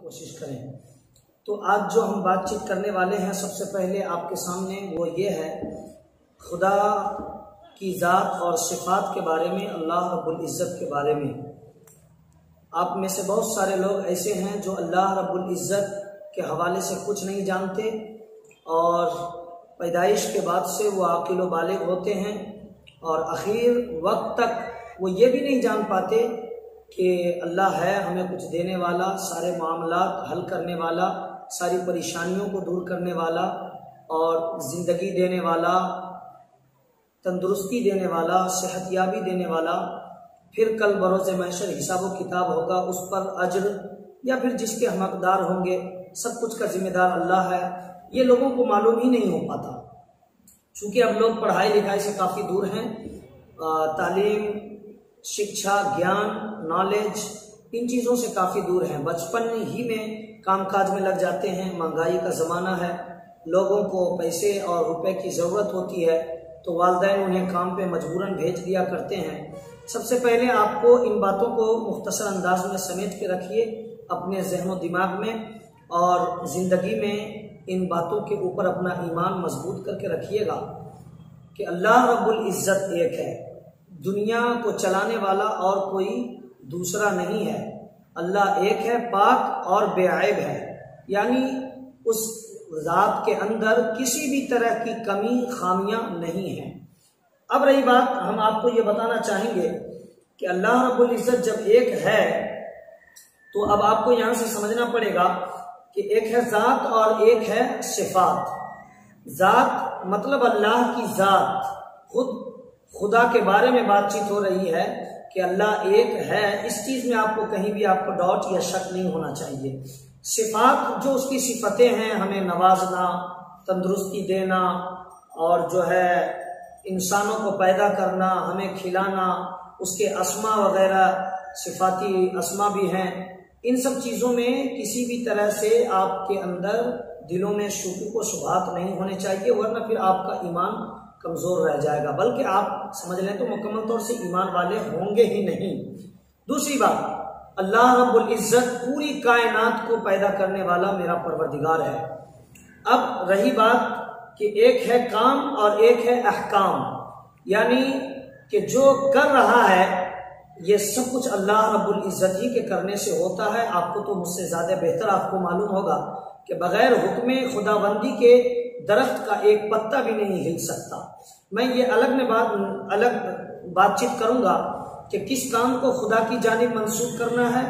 کوشش کریں۔ تو آج جو ہم بات چیت کرنے والے ہیں سب سے پہلے آپ کے سامنے وہ یہ ہے خدا کی ذات اور صفات کے بارے میں، اللہ رب العزت کے بارے میں۔ آپ میں سے بہت سارے لوگ ایسے ہیں جو اللہ رب العزت کے حوالے سے کچھ نہیں جانتے، اور پیدائش کے بعد سے وہ عاقل و بالغ ہوتے ہیں اور اخیر وقت تک وہ یہ بھی نہیں جان پاتے کہ اللہ ہے ہمیں کچھ دینے والا، سارے معاملات حل کرنے والا، ساری پریشانیوں کو دور کرنے والا، اور زندگی دینے والا، تندرستی دینے والا، صحت یابی دینے والا، پھر کل بروز محشر حساب و کتاب ہوگا، اس پر اجر یا پھر جس کے ہم حقدار ہوں گے، سب کچھ کا ذمہ دار اللہ ہے۔ یہ لوگوں کو معلوم ہی نہیں ہو پاتا، چونکہ اب لوگ پڑھائی لکھائی سے کافی دور ہیں، تعلیم، شکشا، گیان، نالج، ان چیزوں سے کافی دور ہیں، بچپن ہی میں کام کاج میں لگ جاتے ہیں۔ مہنگائی کا زمانہ ہے، لوگوں کو پیسے اور روپے کی ضرورت ہوتی ہے تو والدین انہیں کام پہ مجبوراً بھیج دیا کرتے ہیں۔ سب سے پہلے آپ کو ان باتوں کو مختصر انداز میں سمیٹ کے رکھیے اپنے ذہن و دماغ میں، اور زندگی میں ان باتوں کے اوپر اپنا ایمان مضبوط کر کے رکھیے گا کہ اللہ رب العزت ایک ہے، دنیا کو چلانے والا اور کوئی دوسرا نہیں ہے۔ اللہ ایک ہے، پاک اور بے عیب ہے، یعنی اس ذات کے اندر کسی بھی طرح کی کمی خامیاں نہیں ہیں۔ اب رہی بات، ہم آپ کو یہ بتانا چاہیں گے کہ اللہ رب العزت جب ایک ہے تو اب آپ کو یہاں سے سمجھنا پڑے گا کہ ایک ہے ذات اور ایک ہے صفات۔ ذات مطلب اللہ کی ذات، خدا کے بارے میں بات چیت ہو رہی ہے کہ اللہ ایک ہے، اس چیز میں آپ کو کہیں بھی آپ کو ڈاؤٹ یا شک نہیں ہونا چاہیے۔ صفات جو اس کی صفتیں ہیں، ہمیں نوازنا، تندرستی دینا، اور جو ہے انسانوں کو پیدا کرنا، ہمیں کھلانا، اس کے اسما وغیرہ صفاتی اسما بھی ہیں، ان سب چیزوں میں کسی بھی طرح سے آپ کے اندر دلوں میں شکوک و شبہات نہیں ہونے چاہیے، ورنہ پھر آپ کا ایمان کمزور رہ جائے گا، بلکہ آپ سمجھ لیں تو مکمل طور سے ایمان والے ہوں گے ہی نہیں۔ دوسری بات، اللہ رب العزت پوری کائنات کو پیدا کرنے والا میرا پروردگار ہے۔ اب رہی بات کہ ایک ہے کام اور ایک ہے احکام، یعنی کہ جو کر رہا ہے یہ سب کچھ اللہ رب العزت ہی کے کرنے سے ہوتا ہے۔ آپ کو تو مجھ سے زیادہ بہتر آپ کو معلوم ہوگا کہ بغیر حکم خداوندی کے درخت کا ایک پتا بھی نہیں ہل سکتا۔ میں یہ الگ بات چیت کروں گا کہ کس کام کو خدا کی جانب منسوب کرنا ہے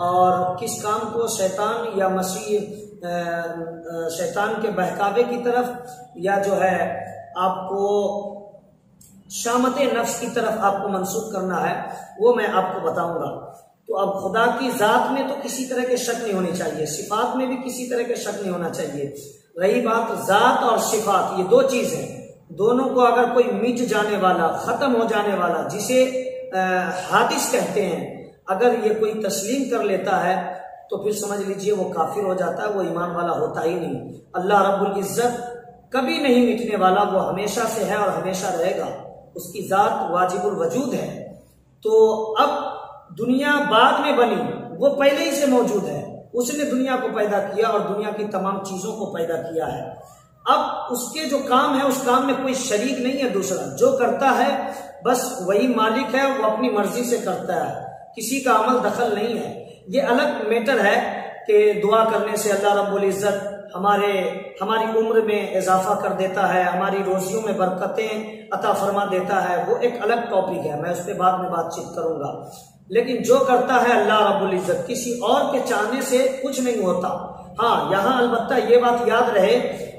اور کس کام کو شیطان یا شیطان کے بہکاوے کی طرف یا جو ہے آپ کو شامت نفس کی طرف آپ کو منسوب کرنا ہے، وہ میں آپ کو بتاؤں گا۔ تو اب خدا کی ذات میں تو کسی طرح کے شک نہیں ہونی چاہیے، صفات میں بھی کسی طرح کے شک نہیں ہونا چاہیے۔ رہی بات ذات اور صفات، یہ دو چیز ہیں، دونوں کو اگر کوئی مٹ جانے والا، ختم ہو جانے والا، جسے حادث کہتے ہیں، اگر یہ کوئی تسلیم کر لیتا ہے تو پھر سمجھ لیجئے وہ کافر ہو جاتا ہے، وہ ایمان والا ہوتا ہی نہیں۔ اللہ رب العزت کبھی نہیں مٹنے والا، وہ ہمیشہ سے ہے اور ہمیشہ رہے گا، اس کی ذات واجب الوجود ہے۔ تو اب دنیا بعد میں بنی، وہ پہلے ہی سے موجود ہے، اس نے دنیا کو پیدا کیا اور دنیا کی تمام چیزوں کو پیدا کیا ہے۔ اب اس کے جو کام ہے اس کام میں کوئی شریک نہیں ہے دوسرا، جو کرتا ہے بس وہی مالک ہے، وہ اپنی مرضی سے کرتا ہے، کسی کا عمل دخل نہیں ہے۔ یہ الگ میٹر ہے کہ دعا کرنے سے اللہ رب العزت ہماری عمر میں اضافہ کر دیتا ہے، ہماری روزیوں میں برکتیں عطا فرما دیتا ہے، وہ ایک الگ ٹاپک ہے، میں اس پہ بعد میں بات چیت کروں گا۔ لیکن جو کرتا ہے اللہ رب العزت، کسی اور کے چاہنے سے کچھ نہیں ہوتا۔ ہاں، یہاں البتہ یہ بات یاد رہے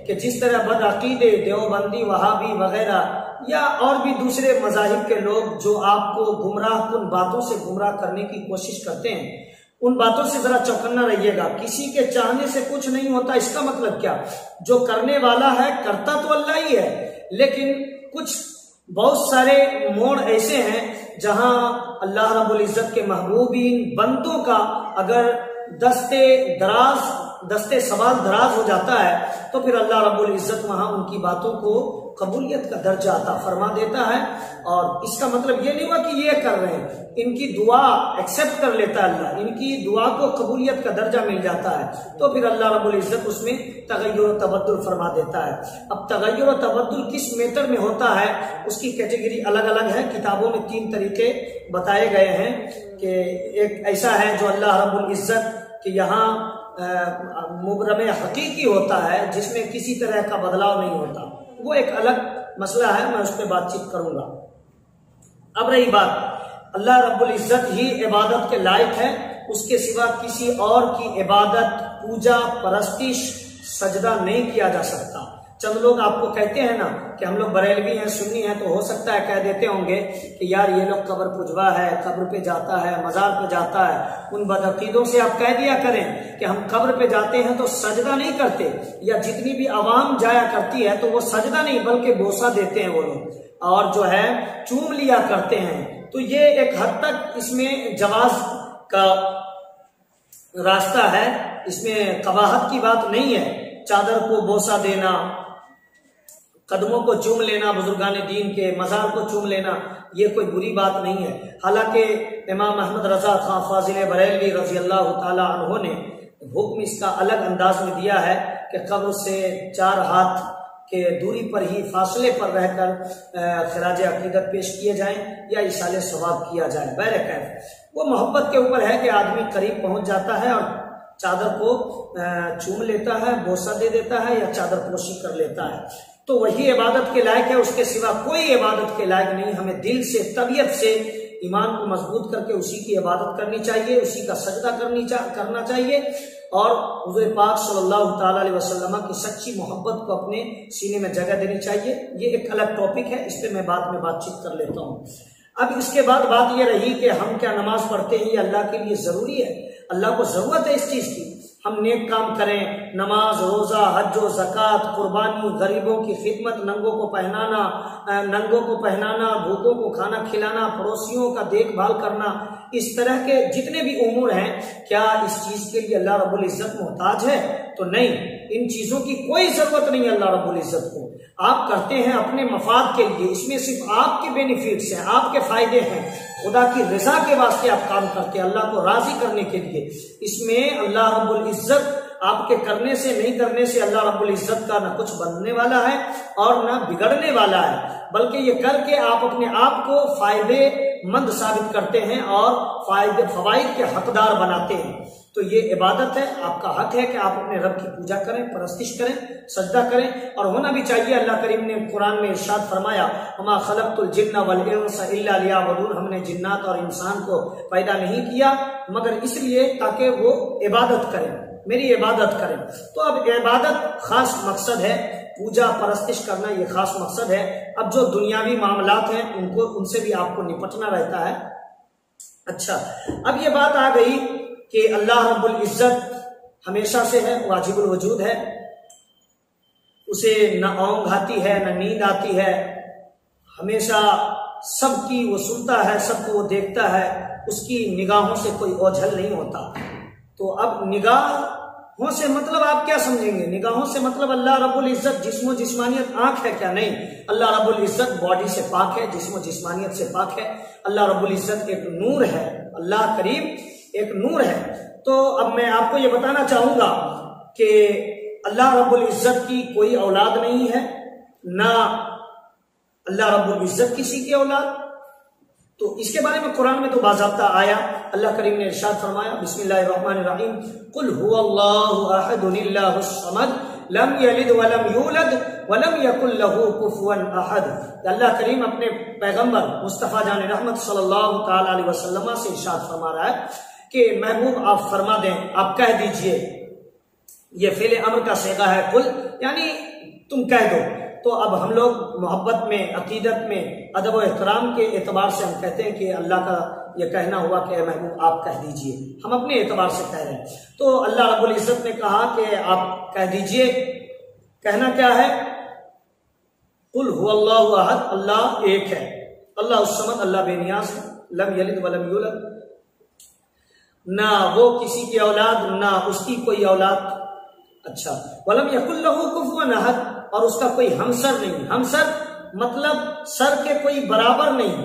کہ جس طرح بدعقیدے، دیوبندی، وہابی وغیرہ یا اور بھی دوسرے مذاہب کے لوگ جو آپ کو گمراہ کن باتوں سے گمراہ کرنے کی کوشش کرتے ہیں، ان باتوں سے ذرا چوکنا رہیے گا۔ کسی کے چاہنے سے کچھ نہیں ہوتا، اس کا مطلب کیا؟ جو کرنے والا ہے کرتا تو اللہ ہی ہے، لیکن کچھ بہت سارے موڑ ایسے ہیں جہاں اللہ رب العزت کے محبوبین بندوں کا اگر دستے سوال دراز ہو جاتا ہے تو پھر اللہ رب العزت وہاں ان کی باتوں کو قبولیت کا درجہ عطا فرما دیتا ہے۔ اور اس کا مطلب یہ نہیں ہوا کہ یہ کر رہے ہیں، ان کی دعا ایکسیپٹ کر لیتا ہے اللہ، ان کی دعا کو قبولیت کا درجہ مل جاتا ہے، تو پھر اللہ رب العزت اس میں تغیر و تبدل فرما دیتا ہے۔ اب تغیر و تبدل کس میٹر میں ہوتا ہے اس کی کیٹیگری الگ الگ ہے۔ کتابوں میں 3 طریقے بتائے گئے ہیں کہ ایک ایسا ہے جو اللہ رب العزت کہ یہاں مبرم حقیقی ہوتا ہے جس میں کسی طرح کا بدلاؤ نہیں ہوتا، وہ ایک الگ مسئلہ ہے، میں اس پہ بات چیت کروں گا۔ اب رہی بات، اللہ رب العزت ہی عبادت کے لائق ہے، اس کے سوا کسی اور کی عبادت، پوجا، پرستش، سجدہ نہیں کیا جا سکتا۔ چند لوگ آپ کو کہتے ہیں نا کہ ہم لوگ بریلوی ہیں، سنی ہیں، تو ہو سکتا ہے کہہ دیتے ہوں گے کہ یار یہ لوگ قبر پجوا ہے، قبر پہ جاتا ہے، مزار پہ جاتا ہے۔ ان بدعقیدوں سے آپ کہہ دیا کریں کہ ہم قبر پہ جاتے ہیں تو سجدہ نہیں کرتے، یا جتنی بھی عوام جایا کرتی ہے تو وہ سجدہ نہیں بلکہ بوسہ دیتے ہیں وہ لوگ، اور جو ہے چوم لیا کرتے ہیں۔ تو یہ ایک حد تک اس میں جواز کا راستہ ہے، اس میں قباحت کی بات نہیں ہے۔ چادر کو بوسہ دینا، قدموں کو چوم لینا، بزرگان دین کے مزار کو چوم لینا، یہ کوئی بری بات نہیں ہے۔ حالانکہ امام احمد رضا خان فاضل بریلوی رضی اللہ تعالی عنہ نے حکم اس کا الگ انداز میں دیا ہے کہ قبر سے 4 ہاتھ کے دوری پر ہی فاصلے پر رہ کر خراج عقیدت پیش کیے جائیں یا ایصال ثواب کیا جائے۔ بہرکیف وہ محبت کے اوپر ہے کہ آدمی قریب پہنچ جاتا ہے اور چادر کو چوم لیتا ہے، بوسہ دے دیتا ہے یا چادر پوشی کر لیتا ہے، تو وہی عبادت کے لائق ہے، اس کے سوا کوئی عبادت کے لائق نہیں۔ ہمیں دل سے، طبیعت سے ایمان کو مضبوط کر کے اسی کی عبادت کرنی چاہیے، اسی کا سجدہ کرنا چاہیے، اور حضور پاک صلی اللہ تعالی علیہ وسلم کی سچی محبت کو اپنے سینے میں جگہ دینی چاہیے۔ یہ ایک الگ ٹاپک ہے، اس پہ میں بعد میں بات چیت کر لیتا ہوں۔ اب اس کے بعد بات یہ رہی کہ ہم کیا نماز پڑھتے ہیں یہ اللہ کے لیے ضروری ہے؟ اللہ کو ضرورت ہے اس چیز کی، ہم نیک کام کریں، نماز، روزہ، حج و زکوٰۃ، قربانی، غریبوں کی خدمت، ننگوں کو پہنانا، بھوکوں کو کھانا کھلانا، پڑوسیوں کا دیکھ بھال کرنا، اس طرح کے جتنے بھی امور ہیں، کیا اس چیز کے لیے اللہ رب العزت محتاج ہے؟ تو نہیں، ان چیزوں کی کوئی ضرورت نہیں ہے اللہ رب العزت کو۔ آپ کرتے ہیں اپنے مفاد کے لیے، اس میں صرف آپ کے بینیفٹس ہیں، آپ کے فائدے ہیں، خدا کی رضا کے واسطے آپ کام کرتے ہیں، اللہ کو راضی کرنے کے لیے۔ اس میں اللہ رب العزت آپ کے کرنے سے، نہیں کرنے سے اللہ رب العزت کا نہ کچھ بننے والا ہے اور نہ بگڑنے والا ہے، بلکہ یہ کر کے آپ اپنے آپ کو فائدے مند ثابت کرتے ہیں اور فوائد کے حقدار بناتے ہیں۔ تو یہ عبادت ہے، آپ کا حق ہے کہ آپ اپنے رب کی پوجا کریں، پرستش کریں، سجدہ کریں، اور ہونا بھی چاہیے۔ اللہ کریم نے قرآن میں ارشاد فرمایا، وَمَا خَلَقْتُ الْجِنَّ وَالْإِنسَ إِلَّا لِيَعْبُدُونَ، ہم نے جنات اور انسان کو پیدا نہیں کیا مگر اس لیے تاکہ وہ عبادت کریں، میری عبادت کریں۔ تو اب عبادت خاص مقصد ہے، پوجا پرستش کرنا یہ خاص مقصد ہے۔ اب جو دنیاوی معاملات ہیں ان سے بھی آپ کو نپٹنا رہتا ہے۔ اچھا، اب یہ بات آ گئی کہ اللہ رب العزت ہمیشہ سے ہے، واجب الوجود ہے، اسے نہ اونگ آتی ہے نہ نیند آتی ہے، ہمیشہ سب کی وہ سنتا ہے، سب کو وہ دیکھتا ہے، اس کی نگاہوں سے کوئی اوجھل نہیں ہوتا۔ تو اب نگاہوں سے مطلب آپ کیا سمجھیں گے؟ نگاہوں سے مطلب اللہ رب العزت جسم و جسمانیت آنکھ ہے کیا؟ نہیں، اللہ رب العزت باڈی سے پاک ہے، جسم و جسمانیت سے پاک ہے۔ اللہ رب العزت ایک نور ہے، اللہ کریم ایک نور ہے۔ تو اب میں آپ کو یہ بتانا چاہوں گا کہ اللہ رب العزت کی کوئی اولاد نہیں ہے، نہ اللہ رب العزت کسی کی اولاد۔ تو اس کے بارے میں قرآن میں تو باضابطہ آیا، اللہ کریم نے ارشاد فرمایا، بسم اللہ الرحمن الرحیم، قل هو اللہ احد اللہ الصمد لم یلد ولم یولد ولم یکن له کفوا احد۔ اللہ کریم اپنے پیغمبر مصطفیٰ جان رحمت صلی اللہ تعالی علیہ وسلم سے ارشاد فرما رہا ہے کہ محبوب آپ فرما دیں، آپ کہہ دیجئے، یہ فعل امر کا صیغہ ہے، قل یعنی تم کہہ دو۔ تو اب ہم لوگ محبت میں، عقیدت میں، ادب و احترام کے اعتبار سے ہم کہتے ہیں کہ اللہ کا یہ کہنا ہوا کہ اے محبوب آپ کہہ دیجئے، ہم اپنے اعتبار سے کہہ رہے ہیں۔ تو اللہ رب العزت نے کہا کہ آپ کہہ دیجئے، کہنا کیا ہے؟ قل هو اللہ احد، اللہ ایک ہے، اللہ الصمد، اللہ بے نیاز ہے، لم یلد ولم یولد، نہ وہ کسی کی اولاد نہ اس کی کوئی اولاد، اچھا، وَلَمْ يَكُنْ لَهُ كُفُوًا أَحَدٌ، اور اس کا کوئی ہمسر نہیں. ہمسر مطلب سر کے کوئی برابر نہیں.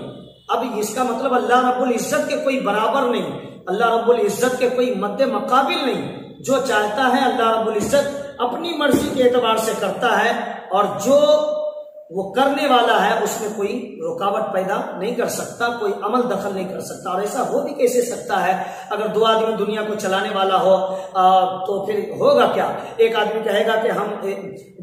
اب اس کا مطلب اللہ رب العزت کے کوئی برابر نہیں، اللہ رب العزت کے کوئی مد مقابل نہیں. جو چاہتا ہے اللہ رب العزت اپنی مرضی کے اعتبار سے کرتا ہے، اور جو وہ کرنے والا ہے اس میں کوئی رکاوٹ پیدا نہیں کر سکتا، کوئی عمل دخل نہیں کر سکتا. اور ایسا ہو بھی کیسے سکتا ہے؟ اگر دو آدمی دنیا کو چلانے والا ہو تو پھر ہوگا کیا؟ ایک آدمی کہے گا کہ ہم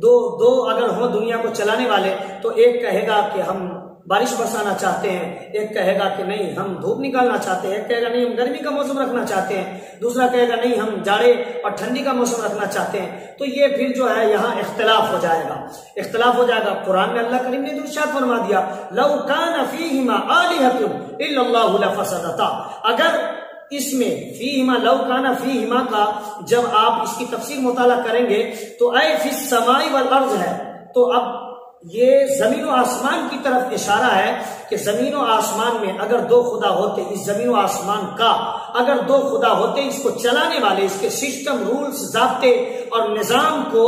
دو اگر ہوں دنیا کو چلانے والے، تو ایک کہے گا کہ ہم بارش برسانا چاہتے ہیں، ایک کہے گا کہ نہیں ہم دھوپ نکالنا چاہتے ہیں، ایک کہے گا نہیں ہم گرمی کا موسم رکھنا چاہتے ہیں، دوسرا کہے گا نہیں ہم جاڑے اور ٹھنڈی کا موسم رکھنا چاہتے ہیں. تو یہ پھر جو ہے یہاں اختلاف ہو جائے گا، اختلاف ہو جائے گا. قرآن میں اللہ کریم نے ارشاد فرما دیا لو کان فیہما آلہۃ الا اللہ لفسدتا. اگر اس میں فیہما لو کان فیہما کا جب آپ اس کی تفسیر مطالعہ کریں گے تو اے فی السماء والارض ہے، تو اب یہ زمین و آسمان کی طرف اشارہ ہے کہ زمین و آسمان میں اگر دو خدا ہوتے، اس زمین و آسمان کا اگر دو خدا ہوتے، اس کو چلانے والے، اس کے سسٹم، رولز، ضابطے اور نظام کو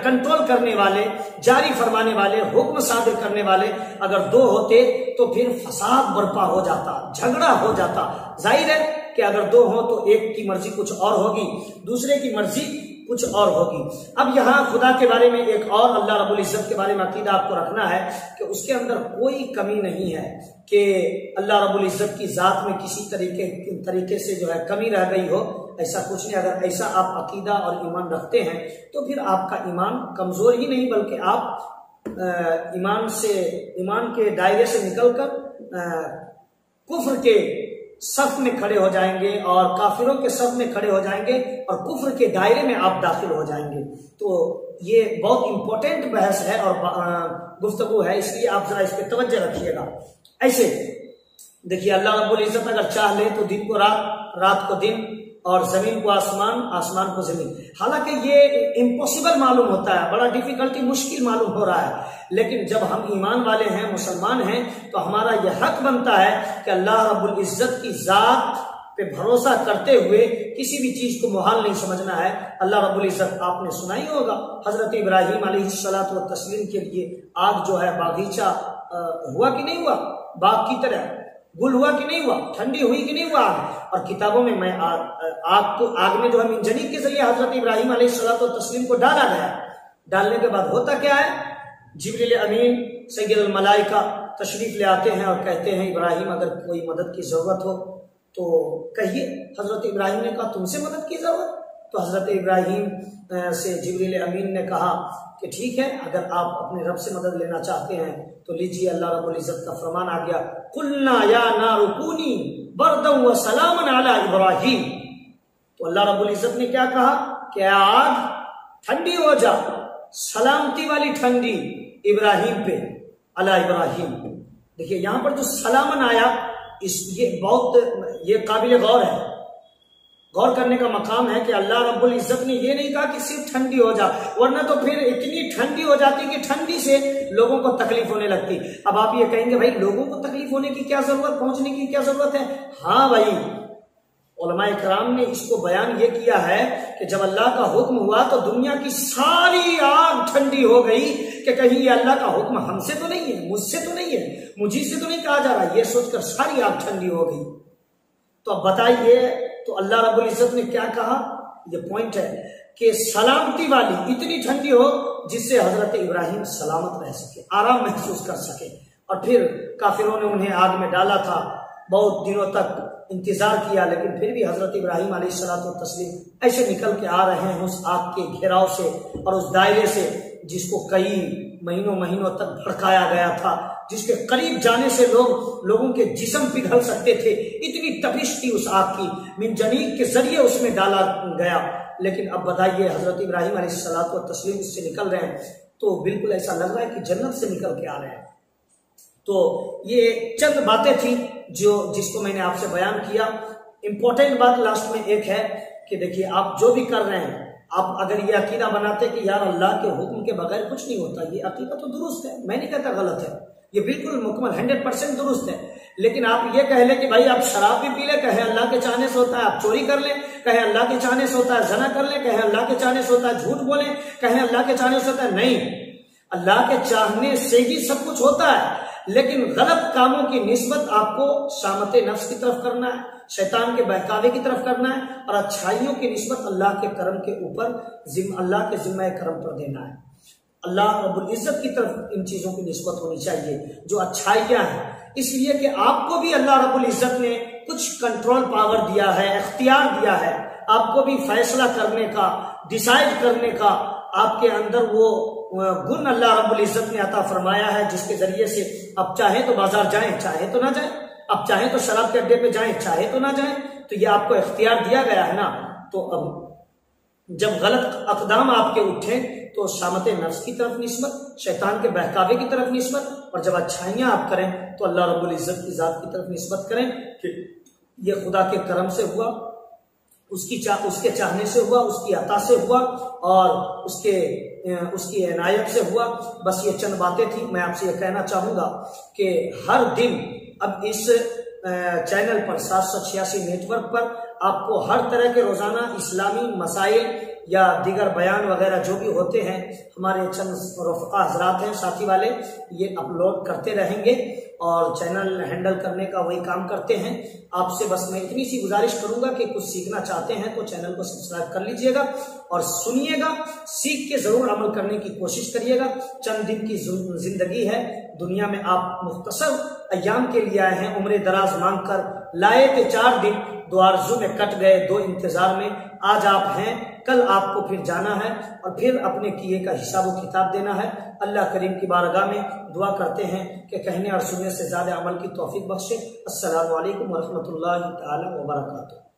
کنٹرول کرنے والے، جاری فرمانے والے، حکم صادر کرنے والے اگر دو ہوتے تو پھر فساد برپا ہو جاتا، جھگڑا ہو جاتا. ظاہر ہے کہ اگر دو ہوں تو ایک کی مرضی کچھ اور ہوگی، دوسرے کی مرضی کچھ اور ہوگی. اب یہاں خدا کے بارے میں ایک اور اللہ رب العزت کے بارے میں عقیدہ آپ کو رکھنا ہے کہ اس کے اندر کوئی کمی نہیں ہے کہ اللہ رب العزت کی ذات میں کسی طریقے سے جو ہے کمی رہ گئی ہو. ایسا کچھ نہیں. اگر ایسا آپ عقیدہ اور ایمان رکھتے ہیں تو پھر آپ کا ایمان کمزور ہی نہیں بلکہ آپ ایمان کے دائرے سے نکل کر کفر کے صف میں کھڑے ہو جائیں گے اور کافروں کے صف میں کھڑے ہو جائیں گے اور کفر کے دائرے میں آپ داخل ہو جائیں گے. تو یہ بہت امپورٹنٹ بحث ہے اور گفتگو ہے، اس لیے آپ ذرا اس پہ توجہ رکھیے گا. ایسے دیکھیے اللہ رب العزت اگر چاہ لے تو دن کو رات، رات کو دن، اور زمین کو آسمان، آسمان کو زمین. حالانکہ یہ امپوسیبل معلوم ہوتا ہے، بڑا ڈیفیکلٹی، مشکل معلوم ہو رہا ہے، لیکن جب ہم ایمان والے ہیں، مسلمان ہیں، تو ہمارا یہ حق بنتا ہے کہ اللہ رب العزت کی ذات پہ بھروسہ کرتے ہوئے کسی بھی چیز کو محال نہیں سمجھنا ہے. اللہ رب العزت آپ نے سنا ہی ہوگا حضرت ابراہیم علیہ الصلوۃ والتسلیم کے لیے آگ جو ہے باغیچہ ہوا کہ نہیں ہوا، باغ کی طرح گل ہوا کہ نہیں ہوا، ٹھنڈی ہوئی کہ نہیں ہوا آگ. اور کتابوں میں آگ میں جو ہے منجنیق کے ذریعے حضرت ابراہیم علیہ الصلوۃ والتسلیم کو ڈالا گیا. ڈالنے کے بعد ہوتا کیا ہے؟ جبریل امین سید الملائکہ تشریف لے آتے ہیں اور کہتے ہیں ابراہیم اگر کوئی مدد کی ضرورت ہو تو کہیے. حضرت ابراہیم نے کہا تم سے مدد کی ضرورت؟ تو حضرت ابراہیم سے جبریل امین نے کہا کہ ٹھیک ہے، اگر آپ اپنے رب سے مدد لینا چاہتے ہیں تو لیجیے. اللہ رب العزت کا فرمان آ گیا قلنا یا نار کونی بردا وسلاما علی ابراہیم. تو اللہ رب العزت نے کیا کہا کہ آگ ٹھنڈی ہو جا، سلامتی والی ٹھنڈی ابراہیم پہ، علی ابراہیم. دیکھیے یہاں پر جو سلامن آیا یہ قابل غور ہے، غور کرنے کا مقام ہے کہ اللہ رب العزت نے یہ نہیں کہا کہ صرف ٹھنڈی ہو جا، ورنہ تو پھر اتنی ٹھنڈی ہو جاتی کہ ٹھنڈی سے لوگوں کو تکلیف ہونے لگتی. اب آپ یہ کہیں گے بھائی لوگوں کو تکلیف ہونے کی کیا ضرورت، پہنچنے کی کیا ضرورت ہے؟ ہاں بھائی، علماء کرام نے اس کو بیان یہ کیا ہے کہ جب اللہ کا حکم ہوا تو دنیا کی ساری آگ ٹھنڈی ہو گئی کہ کہیں یہ اللہ کا حکم ہم سے تو نہیں ہے، مجھ سے تو نہیں ہے، مجھے سے تو نہیں کہا جا رہا. یہ سوچ کر ساری آگ ٹھنڈی ہو گئی. تو اب بتائیے تو اللہ رب العزت نے کیا کہا؟ یہ پوائنٹ ہے کہ سلامتی والی اتنی ٹھنڈی ہو جس سے حضرت ابراہیم سلامت رہ سکے، آرام محسوس کر سکے. اور پھر کافروں نے انہیں آگ میں ڈالا تھا، بہت دنوں تک انتظار کیا، لیکن پھر بھی حضرت ابراہیم علیہ الصلوۃ والتسلیم ایسے نکل کے آ رہے ہیں اس آگ کے گھیراؤ سے اور اس دائرے سے جس کو کئی مہینوں تک بھڑکایا گیا تھا، جس کے قریب جانے سے لوگوں کے جسم پگھل سکتے تھے. اتنی تپش تھی اس آگ کی، منجنیق کے ذریعے اس میں ڈالا گیا. لیکن اب بتائیے حضرت ابراہیم علیہ الصلوۃ والتسلیم اس سے نکل رہے ہیں تو بالکل ایسا لگ رہا ہے کہ جنت سے نکل کے آ رہے ہیں. تو یہ چند باتیں تھیں جس کو میں نے آپ سے بیان کیا. امپورٹنٹ بات لاسٹ میں ایک ہے کہ دیکھیے آپ جو بھی کر رہے ہیں، آپ اگر یہ عقیدہ بناتے کہ یار اللہ کے حکم کے بغیر کچھ نہیں ہوتا، یہ عقیدہ تو درست ہے، میں نہیں کہتا غلط ہے، یہ بالکل مکمل 100% درست ہے. لیکن آپ یہ کہہ لیں کہ بھائی آپ شراب بھی پی لیں، کہیں اللہ کے چاہنے سے ہوتا ہے، آپ چوری کر لیں، کہیں اللہ کے چاہنے سے ہوتا ہے، زنا کر لیں، کہیں اللہ کے چاہنے سے ہوتا ہے، جھوٹ بولیں، کہیں اللہ کے چاہنے سے ہوتا ہے. نہیں، اللہ کے چاہنے سے ہی سب کچھ ہوتا ہے، لیکن غلط کاموں کی نسبت آپ کو شامت نفس کی طرف کرنا ہے، شیطان کے بہکاوے کی طرف کرنا ہے، اور اچھائیوں کی نسبت اللہ کے کرم کے اوپر اللہ کے ذمہ کرم پر دینا ہے. اللہ رب العزت کی طرف ان چیزوں کی نسبت ہونی چاہیے جو اچھائیاں ہیں، اس لیے کہ آپ کو بھی اللہ رب العزت نے کچھ کنٹرول پاور دیا ہے، اختیار دیا ہے، آپ کو بھی فیصلہ کرنے کا، ڈیسائیڈ کرنے کا آپ کے اندر وہ گن اللہ رب العزت نے عطا فرمایا ہے، جس کے ذریعے سے آپ چاہیں تو بازار جائیں، چاہے تو نہ جائیں، آپ چاہیں تو شراب کے اڈے پہ جائیں، چاہے تو نہ جائیں. تو یہ آپ کو اختیار دیا گیا ہے نا. تو اب جب غلط اقدام آپ کے اٹھیں تو شامت نفس کی طرف نسبت، شیطان کے بہکاوے کی طرف نسبت، اور جب اچھائیاں آپ کریں تو اللہ رب العزت کی ذات کی طرف نسبت کریں کہ یہ خدا کے کرم سے ہوا، اس کے چاہنے سے ہوا، اس کی عطا سے ہوا، اور اس کی عنایت سے ہوا. بس یہ چند باتیں تھیں. میں آپ سے یہ کہنا چاہوں گا کہ ہر دن اب اس چینل پر 786 نیٹ ورک پر آپ کو ہر طرح کے روزانہ اسلامی مسائل یا دیگر بیان وغیرہ جو بھی ہوتے ہیں، ہمارے چند رفقا حضرات ہیں، ساتھی والے، یہ اپلوڈ کرتے رہیں گے اور چینل ہینڈل کرنے کا وہی کام کرتے ہیں. آپ سے بس میں اتنی سی گزارش کروں گا کہ کچھ سیکھنا چاہتے ہیں تو چینل کو سبسکرائب کر لیجئے گا اور سنیے گا، سیکھ کے ضرور عمل کرنے کی کوشش کریے گا. چند دن کی زندگی ہے دنیا میں، آپ مختصر ایام کے لیے آئے ہیں، عمر دراز مانگ کر لائے تھے. 4 دن 2 آرزو میں کٹ گئے، 2 انتظار میں. آج آپ ہیں، کل آپ کو پھر جانا ہے اور پھر اپنے کیے کا حساب و کتاب دینا ہے. اللہ کریم کی بارگاہ میں دعا کرتے ہیں کہ کہنے اور سننے سے زیادہ عمل کی توفیق بخشے. السلام علیکم ورحمۃ اللہ تعالی وبرکاتہ.